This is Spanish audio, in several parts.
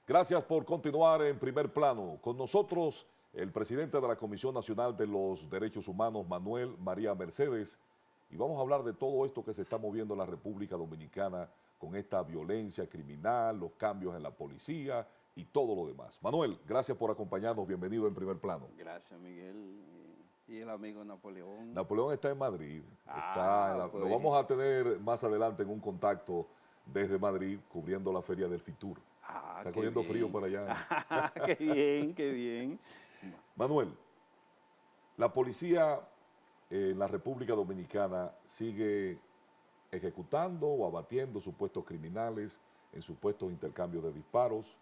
Gracias por continuar en Primer Plano. Con nosotros el presidente de la Comisión Nacional de los Derechos Humanos, Manuel María Mercedes, y vamos a hablar de todo esto que se está moviendo en la República Dominicana con esta violencia criminal, los cambios en la policía y todo lo demás. Manuel, gracias por acompañarnos, bienvenido en Primer Plano. Gracias, Miguel. Y el amigo Napoleón. Napoleón está en Madrid, Pues. lo vamos a tener más adelante en un contacto desde Madrid cubriendo la Feria del Fitur. Está cogiendo frío por allá. Qué bien, qué bien. Manuel, la policía en la República Dominicana sigue ejecutando o abatiendo supuestos criminales en supuestos intercambios de disparos,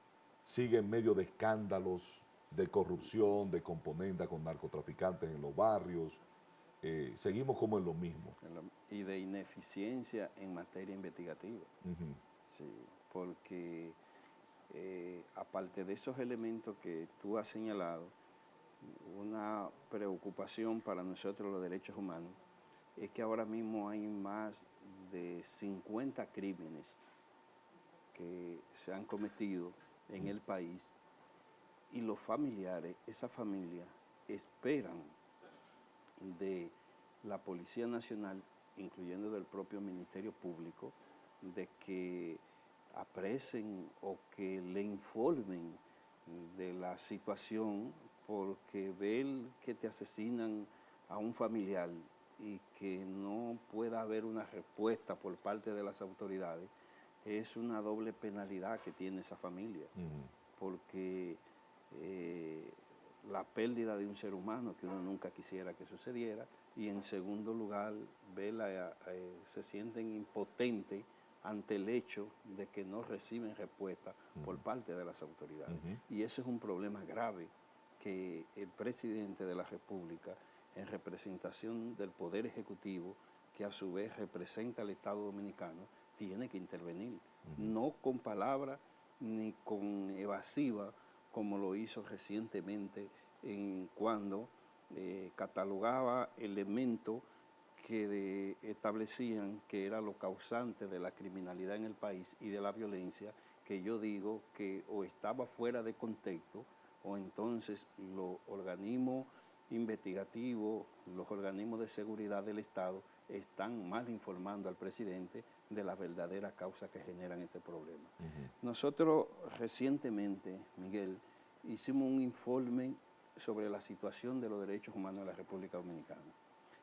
sigue en medio de escándalos de corrupción, de componenda con narcotraficantes en los barrios, seguimos como en lo mismo. Y de ineficiencia en materia investigativa. Sí, porque aparte de esos elementos que tú has señalado, una preocupación para nosotros los derechos humanos es que ahora mismo hay más de 50 crímenes que se han cometido en el país y los familiares, esa familia, esperan de la Policía Nacional, incluyendo del propio Ministerio Público, de que apresen o que le informen de la situación, porque ver que te asesinan a un familiar y que no pueda haber una respuesta por parte de las autoridades es una doble penalidad que tiene esa familia, porque la pérdida de un ser humano que uno nunca quisiera que sucediera, y en segundo lugar se sienten impotentes ante el hecho de que no reciben respuesta por parte de las autoridades. Y eso es un problema grave que el presidente de la República, en representación del Poder Ejecutivo, que a su vez representa al Estado Dominicano, tiene que intervenir, no con palabras ni con evasiva, como lo hizo recientemente cuando catalogaba elementos que establecían que era lo causante de la criminalidad en el país y de la violencia, que yo digo que o estaba fuera de contexto o entonces los organismos investigativos, los organismos de seguridad del Estado están mal informando al presidente de la verdadera causa que generan este problema. Nosotros recientemente, Miguel, hicimos un informe sobre la situación de los derechos humanos en la República Dominicana.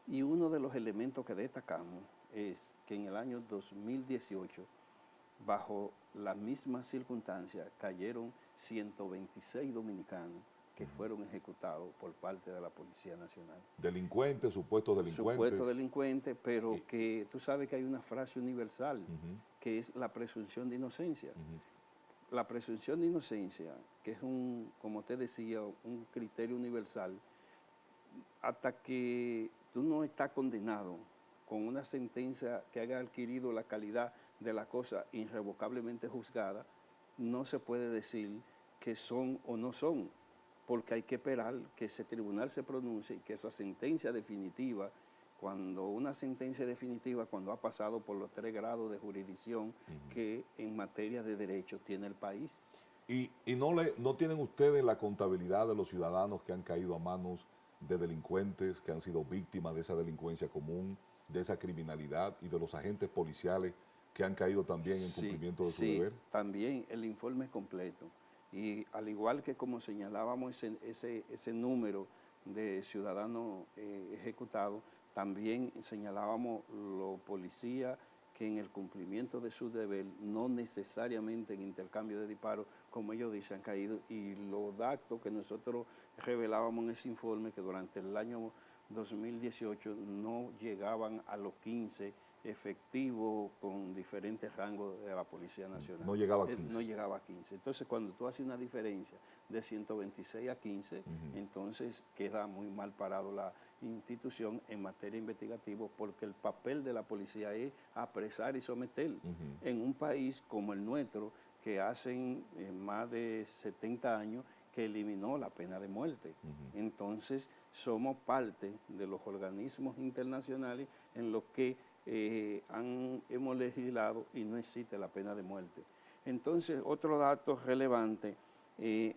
Y uno de los elementos que destacamos es que en el año 2018, bajo las mismas circunstancias, cayeron 126 dominicanos que fueron ejecutados por parte de la Policía Nacional. Delincuentes, supuestos delincuentes. Supuestos delincuentes, pero que tú sabes que hay una frase universal, que es la presunción de inocencia. La presunción de inocencia, que es como te decía, un criterio universal, hasta que tú no estás condenado con una sentencia que haya adquirido la calidad de la cosa irrevocablemente juzgada, no se puede decir que son o no son, porque hay que esperar que ese tribunal se pronuncie y que esa sentencia definitiva, cuando ha pasado por los 3 grados de jurisdicción que en materia de derecho tiene el país. ¿Y no tienen ustedes la contabilidad de los ciudadanos que han caído a manos de delincuentes, que han sido víctimas de esa delincuencia común, de esa criminalidad, y de los agentes policiales que han caído también en cumplimiento de su deber? Sí, también el informe es completo. Y al igual que como señalábamos ese número de ciudadanos ejecutados, también señalábamos los policías que en el cumplimiento de su deber, no necesariamente en intercambio de disparos, como ellos dicen, han caído. Y los datos que nosotros revelábamos en ese informe, que durante el año 2018 no llegaban a los 15 efectivos con diferentes rangos de la Policía Nacional. No llegaba a 15. No llegaba a 15. Entonces, cuando tú haces una diferencia de 126 a 15, entonces queda muy mal parado la institución en materia investigativa, porque el papel de la policía es apresar y someter. En un país como el nuestro, que hacen más de 70 años que eliminó la pena de muerte. Entonces, somos parte de los organismos internacionales en los que hemos legislado y no existe la pena de muerte. Entonces, otro dato relevante,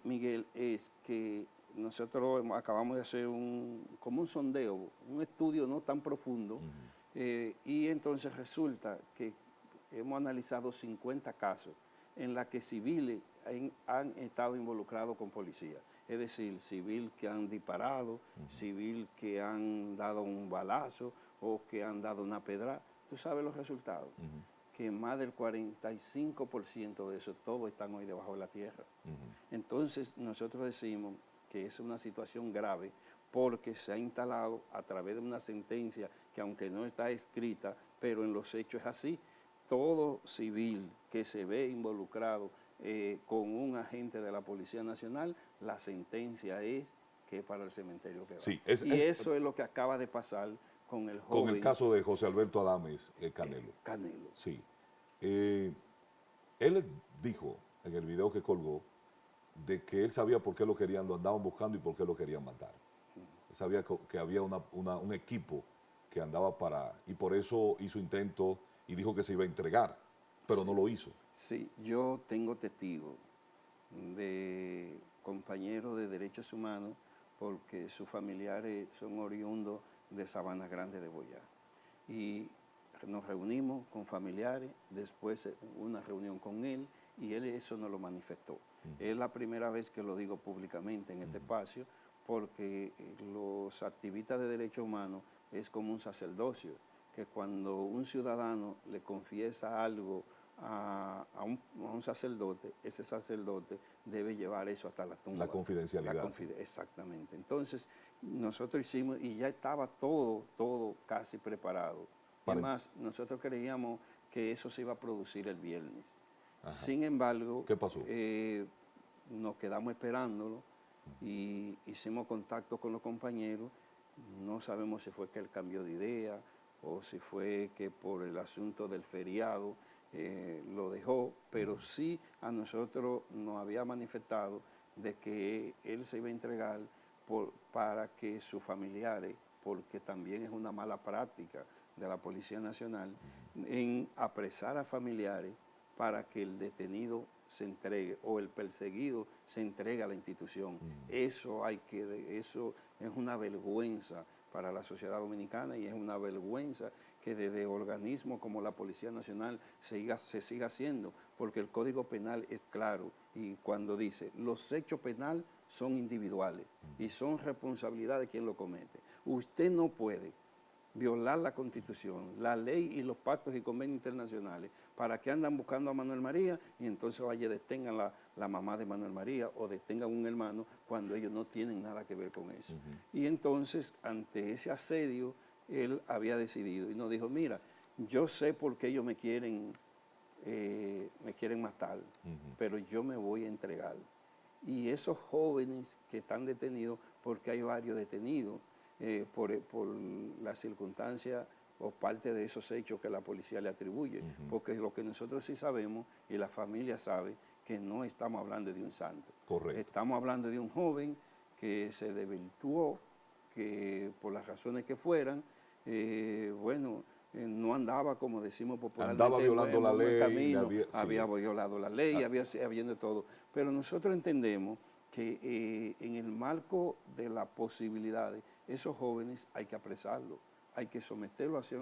Miguel, es que nosotros acabamos de hacer como un sondeo, un estudio no tan profundo, y entonces resulta que hemos analizado 50 casos en los que civiles han estado involucrados con policía. Es decir, civil que han disparado, civil que han dado un balazo o que han dado una pedra. ¿Tú sabes los resultados? Que más del 45% de eso, todos están hoy debajo de la tierra. Entonces, nosotros decimos que es una situación grave porque se ha instalado a través de una sentencia que, aunque no está escrita, pero en los hechos es así. Todo civil que se ve involucrado con un agente de la Policía Nacional, la sentencia es que es para el cementerio que va. Sí, eso es lo que acaba de pasar con el joven. Con el caso de José Alberto Adames Canelo. Canelo. Sí. Él dijo en el video que colgó de que él sabía por qué lo querían, lo andaban buscando y por qué lo querían matar. Él sabía que había un equipo que andaba y por eso hizo intento y dijo que se iba a entregar, pero no lo hizo. Sí, yo tengo testigos de compañeros de derechos humanos porque sus familiares son oriundos de Sabana Grande de Boyá. Y nos reunimos con familiares, después una reunión con él, y él eso nos lo manifestó. Es la primera vez que lo digo públicamente en este espacio, porque los activistas de derechos humanos es como un sacerdocio, que cuando un ciudadano le confiesa algo a un sacerdote, ese sacerdote debe llevar eso hasta la tumba. La confidencialidad. Exactamente. Entonces, nosotros hicimos, y ya estaba todo casi preparado. Además, nosotros creíamos que eso se iba a producir el viernes. Ajá. Sin embargo, ¿qué pasó? Nos quedamos esperándolo y hicimos contacto con los compañeros. No sabemos si fue que él cambió de idea o si fue que por el asunto del feriado lo dejó, pero sí a nosotros nos había manifestado de que él se iba a entregar para que sus familiares, porque también es una mala práctica de la Policía Nacional, en apresar a familiares para que el detenido se entregue o el perseguido se entregue a la institución. Eso es una vergüenza para la sociedad dominicana y es una vergüenza que desde organismos como la Policía Nacional se siga haciendo, porque el Código Penal es claro y cuando dice los hechos penales son individuales y son responsabilidad de quien lo comete. Usted no puede violar la Constitución, la ley y los pactos y convenios internacionales para que andan buscando a Manuel María y entonces vaya detengan la mamá de Manuel María o detengan a un hermano cuando ellos no tienen nada que ver con eso. Y entonces, ante ese asedio, él había decidido y nos dijo, mira, yo sé por qué ellos me quieren matar, pero yo me voy a entregar. Y esos jóvenes que están detenidos, porque hay varios detenidos, por la circunstancia o parte de esos hechos que la policía le atribuye, porque lo que nosotros sí sabemos y la familia sabe que no estamos hablando de un santo. Correcto. Estamos hablando de un joven que se desvirtuó, que por las razones que fueran, no andaba, como decimos popularmente, andaba violando la ley, camino, había violado la ley, había de todo. Pero nosotros entendemos que en el marco de las posibilidades, esos jóvenes hay que apresarlos, hay que someterlos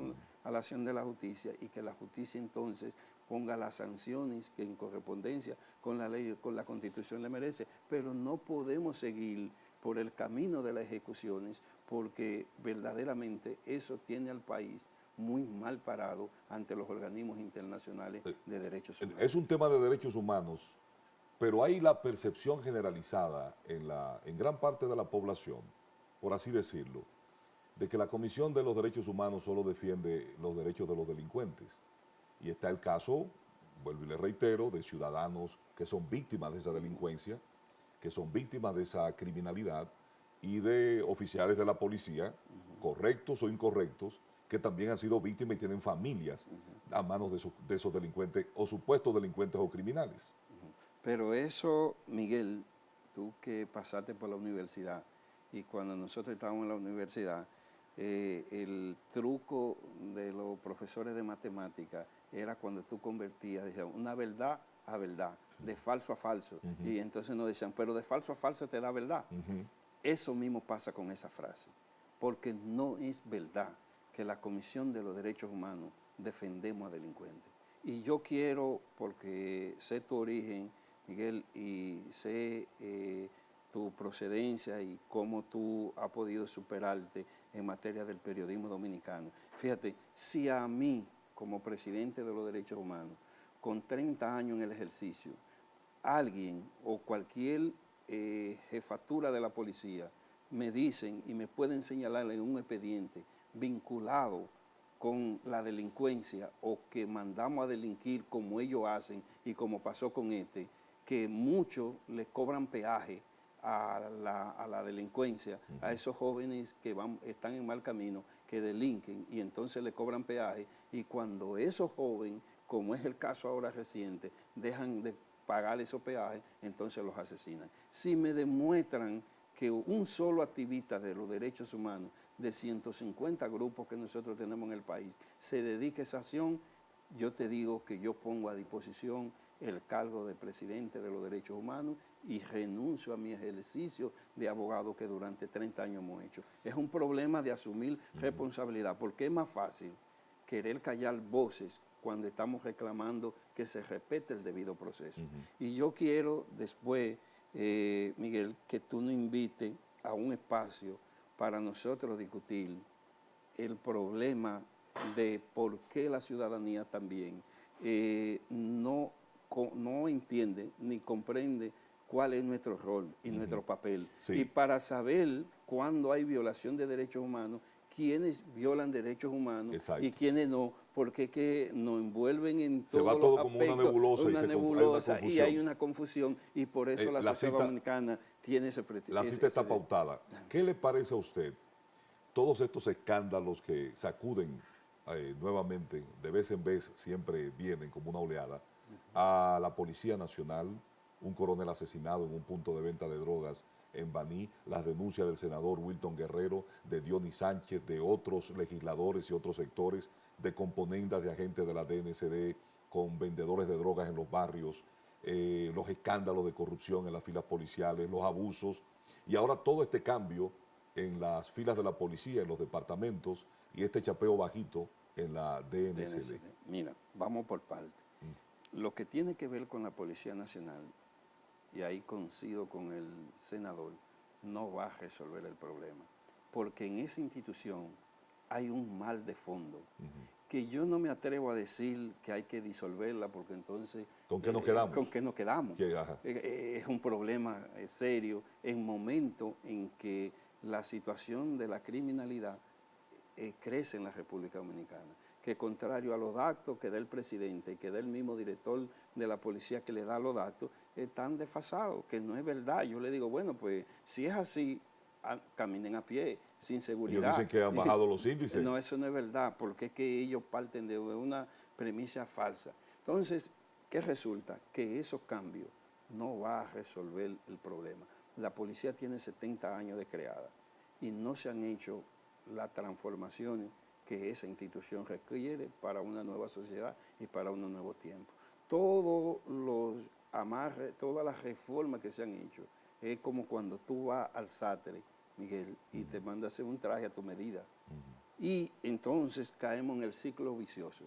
a la acción de la justicia y que la justicia entonces ponga las sanciones que en correspondencia con la ley, con la Constitución le merece, pero no podemos seguir por el camino de las ejecuciones porque verdaderamente eso tiene al país muy mal parado ante los organismos internacionales de derechos humanos. Es un tema de derechos humanos, pero hay la percepción generalizada en gran parte de la población, por así decirlo, de que la Comisión de los Derechos Humanos solo defiende los derechos de los delincuentes. Y está el caso, vuelvo y le reitero, de ciudadanos que son víctimas de esa delincuencia, que son víctimas de esa criminalidad, y de oficiales de la policía, correctos o incorrectos, que también han sido víctimas y tienen familias a manos de esos delincuentes o supuestos delincuentes o criminales. Pero eso, Miguel, tú que pasaste por la universidad y cuando nosotros estábamos en la universidad, el truco de los profesores de matemática era cuando tú convertías, decían, una verdad a verdad, de falso a falso. Y entonces nos decían, pero de falso a falso te da verdad. Eso mismo pasa con esa frase, porque no es verdad que la Comisión de los Derechos Humanos defendemos a delincuentes. Y yo quiero, porque sé tu origen, Miguel, y sé tu procedencia y cómo tú has podido superarte en materia del periodismo dominicano. Fíjate, si a mí, como presidente de los derechos humanos, con 30 años en el ejercicio, alguien o cualquier jefatura de la policía me dicen y me pueden señalar en un expediente vinculado con la delincuencia o que mandamos a delinquir como ellos hacen y como pasó con que muchos les cobran peaje a la delincuencia, a esos jóvenes que están en mal camino, que delinquen y entonces le cobran peaje, y cuando esos jóvenes, como es el caso ahora reciente, dejan de pagar esos peajes, entonces los asesinan. Si me demuestran que un solo activista de los derechos humanos, de 150 grupos que nosotros tenemos en el país, se dedique a esa acción, yo te digo que yo pongo a disposición el cargo de presidente de los derechos humanos y renuncio a mi ejercicio de abogado que durante 30 años hemos hecho. Es un problema de asumir responsabilidad, porque es más fácil querer callar voces cuando estamos reclamando que se respete el debido proceso. Y yo quiero después, Miguel, que tú nos invites a un espacio para nosotros discutir el problema de por qué la ciudadanía también no entiende ni comprende cuál es nuestro rol y nuestro papel. Sí. Y para saber cuándo hay violación de derechos humanos, quiénes violan derechos humanos y quiénes no, porque es que nos envuelven en todos los todo aspectos, como una nebulosa, y hay una confusión, y por eso la sociedad dominicana tiene ese pretexto. La cita está pautada. ¿Qué le parece a usted todos estos escándalos que sacuden nuevamente, de vez en vez, siempre vienen como una oleada, a la Policía Nacional, un coronel asesinado en un punto de venta de drogas en Baní, las denuncias del senador Wilton Guerrero, de Dionis Sánchez, de otros legisladores y otros sectores, de componendas de agentes de la DNCD con vendedores de drogas en los barrios, los escándalos de corrupción en las filas policiales, los abusos, y ahora todo este cambio en las filas de la policía, en los departamentos, y este chapeo bajito en la DNCD. Mira, vamos por parte. Lo que tiene que ver con la Policía Nacional, y ahí coincido con el senador, no va a resolver el problema, porque en esa institución hay un mal de fondo, que yo no me atrevo a decir que hay que disolverla, porque entonces... ¿Con qué nos quedamos? ¿Con qué nos quedamos? Es un problema serio en momentos en que la situación de la criminalidad crece en la República Dominicana, que contrario a los datos que da el presidente y que da el mismo director de la policía que le da los datos, están desfasados, que no es verdad. Yo le digo, bueno, pues si es así, caminen a pie, sin seguridad. Ellos dicen que han bajado los índices. No, eso no es verdad, porque es que ellos parten de una premisa falsa. Entonces, ¿qué resulta? Que esos cambios no va a resolver el problema. La policía tiene 70 años de creada y no se han hecho las transformaciones que esa institución requiere para una nueva sociedad y para unos nuevos tiempos. Todos los amarres, todas las reformas que se han hecho, es como cuando tú vas al sastre, Miguel, y te manda hacer un traje a tu medida. Y entonces caemos en el ciclo vicioso.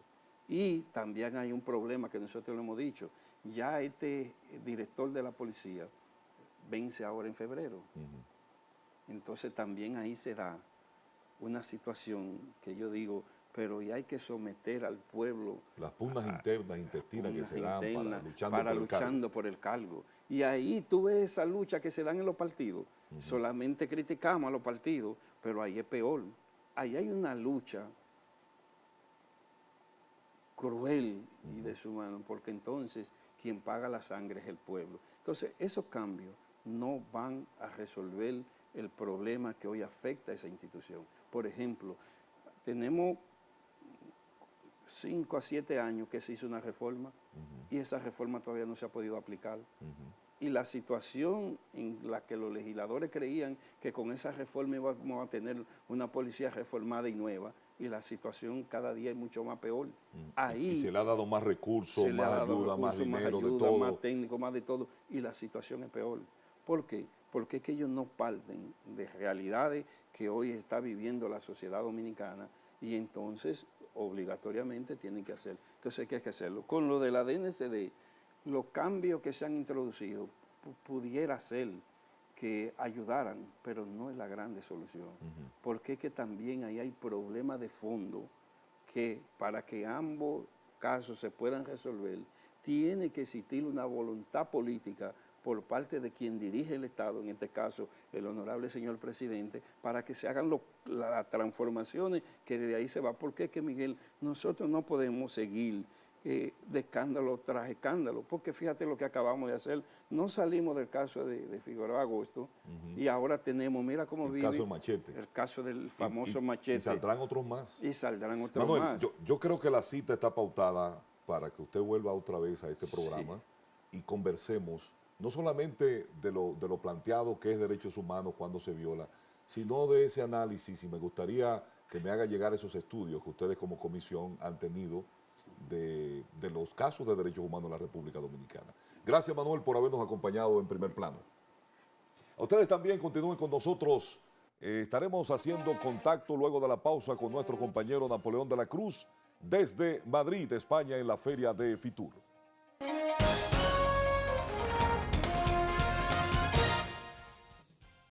Y también hay un problema que nosotros le hemos dicho. Ya este director de la policía vence ahora en febrero. Entonces también ahí se da una situación que yo digo, pero y hay que someter al pueblo. Las pugnas internas, intestinas que se dan para luchando por el cargo. Y ahí tú ves esa lucha que se dan en los partidos. Solamente criticamos a los partidos, pero ahí es peor. Ahí hay una lucha cruel y deshumana, porque entonces quien paga la sangre es el pueblo. Entonces esos cambios no van a resolver el problema que hoy afecta a esa institución. Por ejemplo, tenemos 5 a 7 años que se hizo una reforma y esa reforma todavía no se ha podido aplicar. y la situación en la que los legisladores creían que con esa reforma íbamos a tener una policía reformada y nueva, y la situación cada día es mucho más peor. Y se le ha dado más recursos, se le ha más dado ayuda, más recursos, más dinero, de ayuda, todo. más técnico, más de todo, y la situación es peor. ¿Por qué? Porque es que ellos no parten de realidades que hoy está viviendo la sociedad dominicana, y entonces obligatoriamente tienen que hacer. Entonces hay que hacerlo. Con lo de la DNCD, los cambios que se han introducido pudiera ser que ayudaran, pero no es la grande solución. Porque es que también ahí hay problemas de fondo que para que ambos casos se puedan resolver, tiene que existir una voluntad política por parte de quien dirige el Estado, en este caso el honorable señor presidente, para que se hagan las transformaciones que desde ahí se va. Porque es que, Miguel, nosotros no podemos seguir de escándalo tras escándalo, porque fíjate lo que acabamos de hacer, no salimos del caso de Figueroa Agosto, y ahora tenemos, mira cómo vive el caso del Machete, el caso del famoso Machete. Y saldrán otros más. Y saldrán otros Manuel, más. yo creo que la cita está pautada para que usted vuelva otra vez a este programa y conversemos no solamente de lo planteado que es derechos humanos cuando se viola, sino de ese análisis, y me gustaría que me haga llegar esos estudios que ustedes como comisión han tenido de los casos de derechos humanos en la República Dominicana. Gracias, Manuel, por habernos acompañado en Primer Plano. A ustedes también continúen con nosotros. Estaremos haciendo contacto luego de la pausa con nuestro compañero Napoleón de la Cruz desde Madrid, España, en la Feria de Fitur.